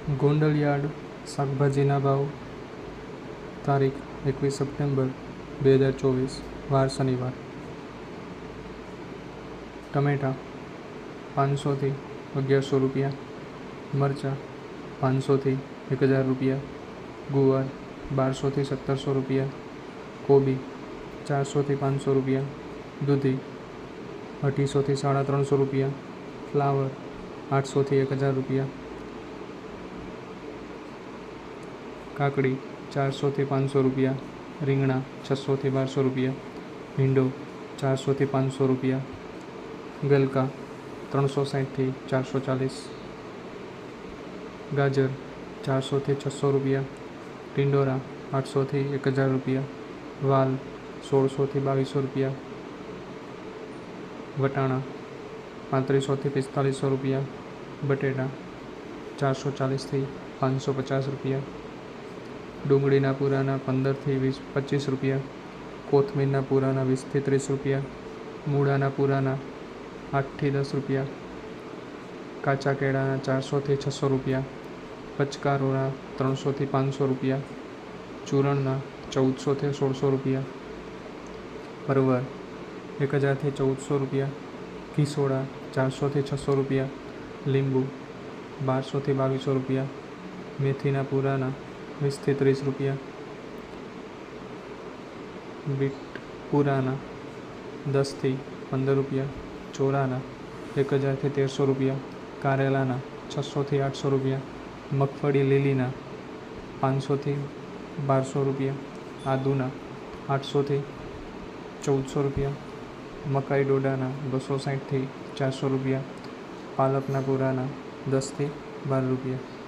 ગોંડલયાર્ડ શાકભાજીના ભાવ તારીખ 21 સપ્ટેમ્બર 2024 વાર શનિવાર. ટમેટાં 500 થી 1100 રૂપિયા, મરચાં 500 થી 1000 રૂપિયા, ગુવાર 1200 થી 1700 રૂપિયા, કોબી 400 થી 500 રૂપિયા, દૂધી 250 થી 350 રૂપિયા, ફ્લાવર 800 થી 1000 રૂપિયા, કાકડી 400 થી 500 રૂપિયા, રીંગણા 600 થી 1200 રૂપિયા, ભીંડો 400 થી 500 રૂપિયા, ગલકા 360 થી 440, ગાજર 400 થી 600 રૂપિયા, ટિંડોરા 800 થી 1000 રૂપિયા, વાલ 1600 થી 2200 રૂપિયા, વટાણા 3500 થી 4500 રૂપિયા, બટેટા 440 થી 550 રૂપિયા, ડુંગળીના પૂરાના 15 થી 25 રૂપિયા, કોથમીરના પૂરાના 20 થી 30 રૂપિયા, મૂળાના પૂરાના 8 થી 10 રૂપિયા, કાચા કેળાના 400 થી 600 રૂપિયા, પચકારોના 300 થી 500 રૂપિયા, ચૂરણના 1400 થી 1600 રૂપિયા, પરવર 1000 થી 1400 રૂપિયા, ઘીસોડા 400 થી 600 રૂપિયા, લીંબુ 1200 થી 2200 રૂપિયા, મેથીના પૂરાના 20 થી 30 રૂપિયા, બીટ પૂરાના 10 થી 15 રૂપિયા, ચોરાના 1000 થી 1300 રૂપિયા, કારેલાના 600 થી 800 રૂપિયા, મગફળી લીલીના 500 થી 1200 રૂપિયા, આદુના 800 થી 1400 રૂપિયા, મકાઈ ડોડાના 260 થી 400 રૂપિયા, પાલકના પૂરાના 10 થી 12 રૂપિયા.